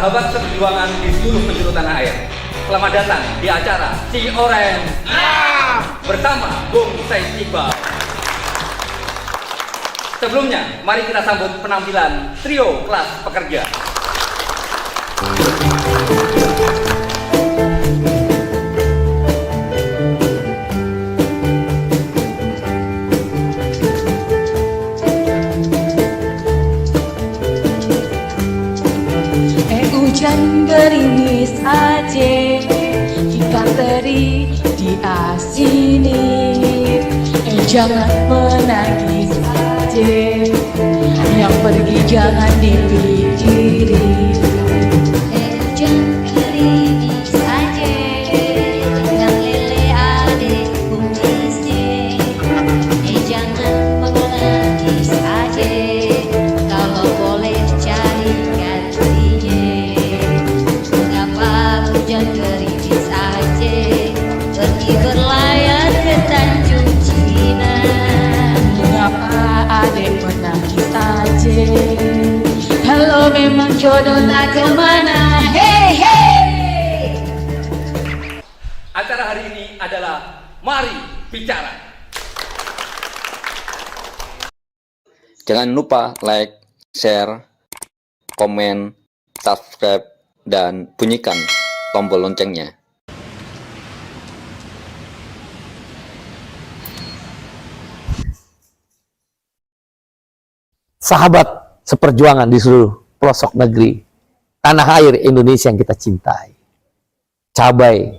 sahabat seperjuangan di seluruh penjuru tanah air. Selamat datang di acara Si Orange bersama Bung Said Iqbal. Sebelumnya, mari kita sambut penampilan trio kelas pekerja. Hujan gerimis aja, ikan teri diasini. Jangan menangis aja, yang pergi jangan dipikirin. Hujan gerimis aja, yang lele adik kumisnya. Jangan menangis aja, kalau boleh cari gantinya. Mengapa hujan gerimis aja, pergi berlayar ke Tanjung Cina. Mengapa adek menangis aja, kalau memang jodoh tak kemana. Hey hey. Acara hari ini adalah Mari Bicara. Jangan lupa like, share, komen, subscribe, dan bunyikan tombol loncengnya. Sahabat seperjuangan di seluruh pelosok negeri, tanah air Indonesia yang kita cintai. Cabai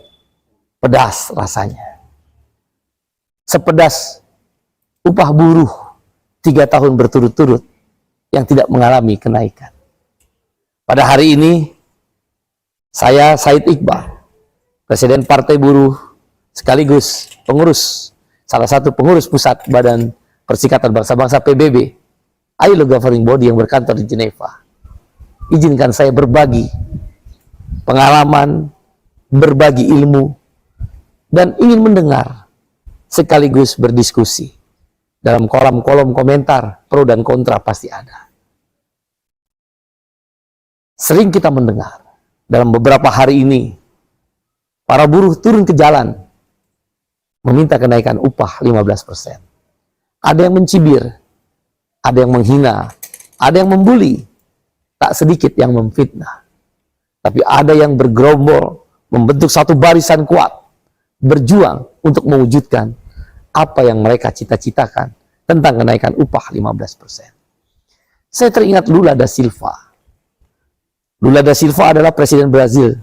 pedas rasanya. Sepedas upah buruh 3 tahun berturut-turut yang tidak mengalami kenaikan. Pada hari ini, saya Said Iqbal, Presiden Partai Buruh sekaligus salah satu pengurus pusat Badan Perserikatan Bangsa-Bangsa PBB, ILO Governing Body yang berkantor di Jeneva. Izinkan saya berbagi pengalaman, berbagi ilmu, dan ingin mendengar sekaligus berdiskusi. Dalam kolom-kolom komentar, pro dan kontra pasti ada. Sering kita mendengar, dalam beberapa hari ini, para buruh turun ke jalan, meminta kenaikan upah 15%. Ada yang mencibir, ada yang menghina, ada yang membuli, tak sedikit yang memfitnah. Tapi ada yang bergerombol, membentuk satu barisan kuat, berjuang untuk mewujudkan apa yang mereka cita-citakan tentang kenaikan upah 15%. Saya teringat Lula da Silva. Lula da Silva adalah presiden Brazil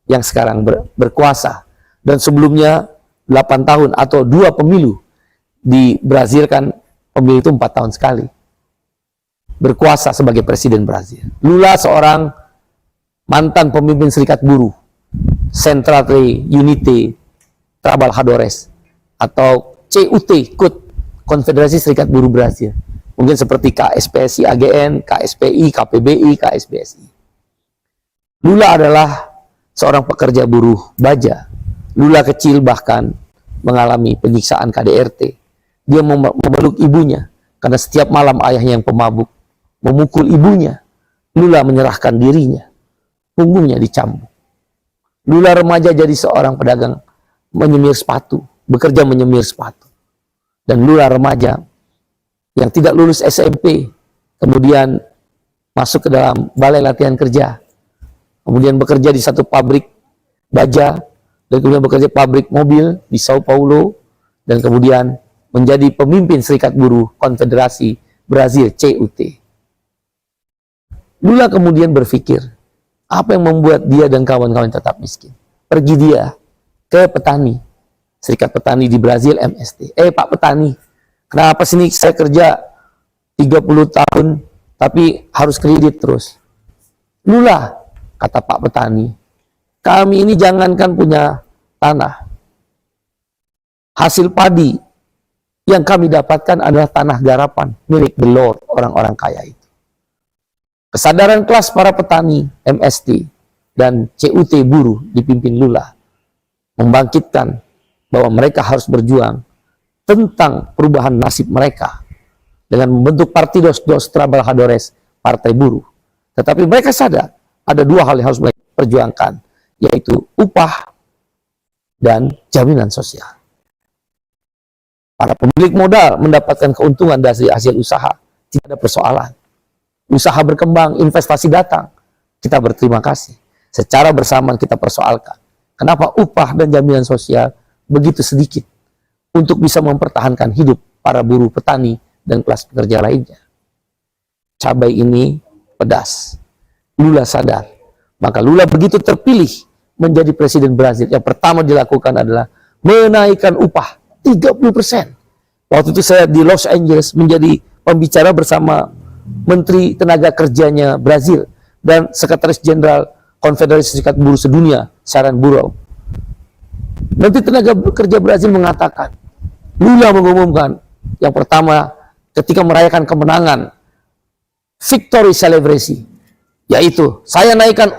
yang sekarang berkuasa. Dan sebelumnya 8 tahun atau 2 pemilu di Brazil, kan pemilu itu 4 tahun sekali, berkuasa sebagai presiden Brazil. Lula seorang mantan pemimpin serikat buruh, Central Unite Trabalhadores atau CUT, Konfederasi Serikat Buruh Brazil. Mungkin seperti KSPSI AGN, KSPI, KPBI, KSBSI. Lula adalah seorang pekerja buruh baja. Lula kecil bahkan mengalami penyiksaan KDRT. Dia memeluk ibunya karena setiap malam ayahnya yang pemabuk memukul ibunya. Lula menyerahkan dirinya, punggungnya dicambuk. Lula remaja jadi seorang pedagang menyemir sepatu, bekerja menyemir sepatu. Dan Lula remaja yang tidak lulus SMP, kemudian masuk ke dalam balai latihan kerja, kemudian bekerja di satu pabrik baja, dan kemudian bekerja pabrik mobil di Sao Paulo, dan kemudian menjadi pemimpin Serikat Buruh Konfederasi Brazil, CUT. Lula kemudian berpikir, apa yang membuat dia dan kawan-kawan tetap miskin? Pergi dia ke petani, Serikat Petani di Brazil, MST. Pak petani, kenapa sini saya kerja 30 tahun tapi harus kredit terus? Lula, kata Pak petani, kami ini jangankan punya tanah, hasil padi yang kami dapatkan adalah tanah garapan milik the Lord, orang-orang kaya itu. Kesadaran kelas para petani MST dan CUT buruh dipimpin Lula membangkitkan bahwa mereka harus berjuang tentang perubahan nasib mereka dengan membentuk Partidos dos Trabalhadores, Partai Buruh. Tetapi mereka sadar ada dua hal yang harus mereka perjuangkan, yaitu upah dan jaminan sosial. Para pemilik modal mendapatkan keuntungan dari hasil usaha, tidak ada persoalan. Usaha berkembang, investasi datang, kita berterima kasih. Secara bersamaan kita persoalkan, kenapa upah dan jaminan sosial begitu sedikit untuk bisa mempertahankan hidup para buruh, petani, dan kelas pekerja lainnya. Cabai ini pedas. Lula sadar. Maka Lula begitu terpilih menjadi presiden Brazil, yang pertama dilakukan adalah menaikkan upah 30%. Waktu itu saya di Los Angeles menjadi pembicara bersama Menteri Tenaga Kerjanya Brazil dan Sekretaris Jenderal Konfederasi Serikat Buruh Sedunia, Sharon Burrow. Menteri Tenaga Kerja Brazil mengatakan, Lula mengumumkan yang pertama ketika merayakan kemenangan, victory celebration, yaitu saya naikkan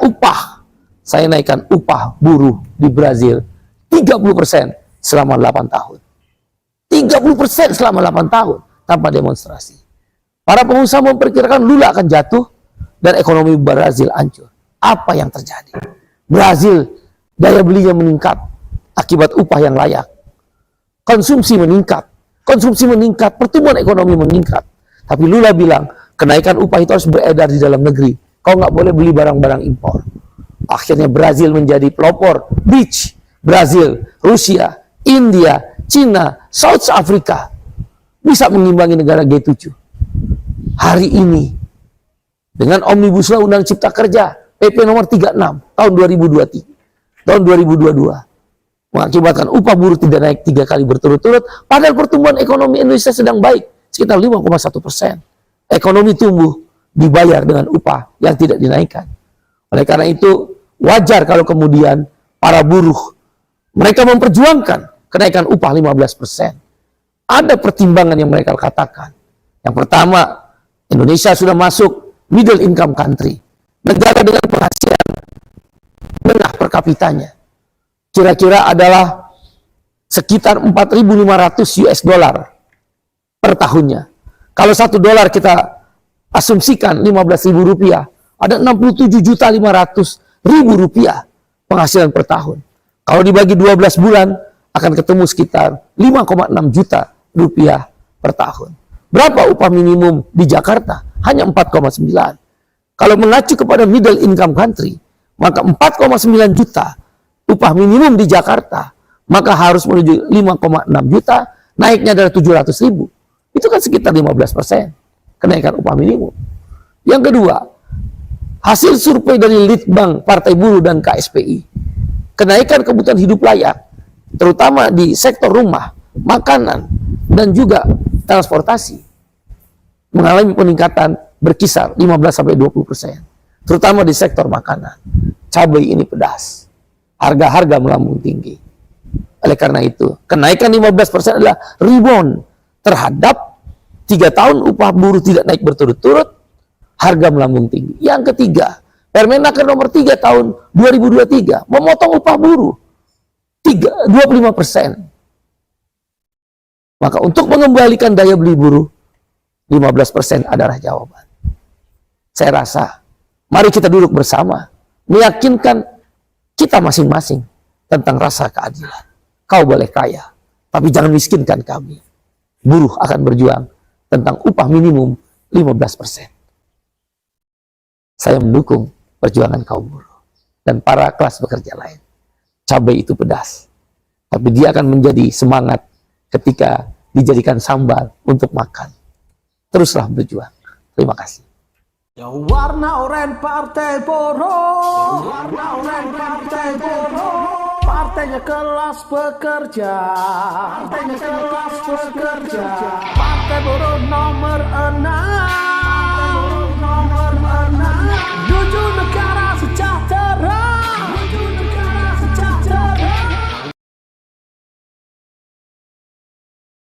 upah buruh di Brazil 30% selama 8 tahun. 30% selama 8 tahun tanpa demonstrasi. Para pengusaha memperkirakan Lula akan jatuh dan ekonomi Brazil hancur. Apa yang terjadi? Brazil daya belinya meningkat akibat upah yang layak. Konsumsi meningkat, pertumbuhan ekonomi meningkat. Tapi Lula bilang, kenaikan upah itu harus beredar di dalam negeri. Kau nggak boleh beli barang-barang impor. Akhirnya Brazil menjadi pelopor beach. Brazil, Rusia, India, Cina, South Africa bisa mengimbangi negara G7. Hari ini dengan Omnibus Law Undang Cipta Kerja PP nomor 36 tahun 2023, tahun 2022 mengakibatkan upah buruh tidak naik 3 kali berturut-turut, padahal pertumbuhan ekonomi Indonesia sedang baik sekitar 5,1%. Ekonomi tumbuh dibayar dengan upah yang tidak dinaikkan. Oleh karena itu wajar kalau kemudian para buruh mereka memperjuangkan kenaikan upah 15%. Ada pertimbangan yang mereka katakan. Yang pertama, Indonesia sudah masuk middle income country. Negara dengan penghasilan menengah per kapitanya. Kira-kira adalah sekitar 4.500 US dollar per tahunnya. Kalau $1 kita asumsikan 15.000 rupiah, ada 67.500.000 rupiah penghasilan per tahun. Kalau dibagi 12 bulan, akan ketemu sekitar 5,6 juta rupiah per tahun. Berapa upah minimum di Jakarta? Hanya 4,9. Kalau mengacu kepada middle income country, maka 4,9 juta upah minimum di Jakarta, maka harus menuju 5,6 juta, naiknya adalah 700.000. Itu kan sekitar 15% kenaikan upah minimum. Yang kedua, hasil survei dari Litbang Partai Buruh dan KSPI, kenaikan kebutuhan hidup layak, terutama di sektor rumah, makanan, dan juga transportasi, mengalami peningkatan berkisar 15-20%, terutama di sektor makanan. Cabai ini pedas, harga-harga melambung tinggi. Oleh karena itu, kenaikan 15% adalah rebound terhadap 3 tahun upah buruh tidak naik berturut-turut, harga melambung tinggi. Yang ketiga, Permenaker nomor 3 tahun 2023 memotong upah buruh 25%. Maka untuk mengembalikan daya beli buruh, 15% adalah jawaban. Saya rasa, mari kita duduk bersama, meyakinkan kita masing-masing tentang rasa keadilan. Kau boleh kaya, tapi jangan miskinkan kami. Buruh akan berjuang tentang upah minimum 15%. Saya mendukung perjuangan kaum buruh dan para kelas pekerja lain. Cabai itu pedas, tapi dia akan menjadi semangat ketika dijadikan sambal untuk makan. Teruslah berjuang. Terima kasih. Ya warna oranye Partai Buruh, warna oranye Partai Buruh, partainya kelas pekerja, partainya kelas pekerja, Partai Buruh nomor 6.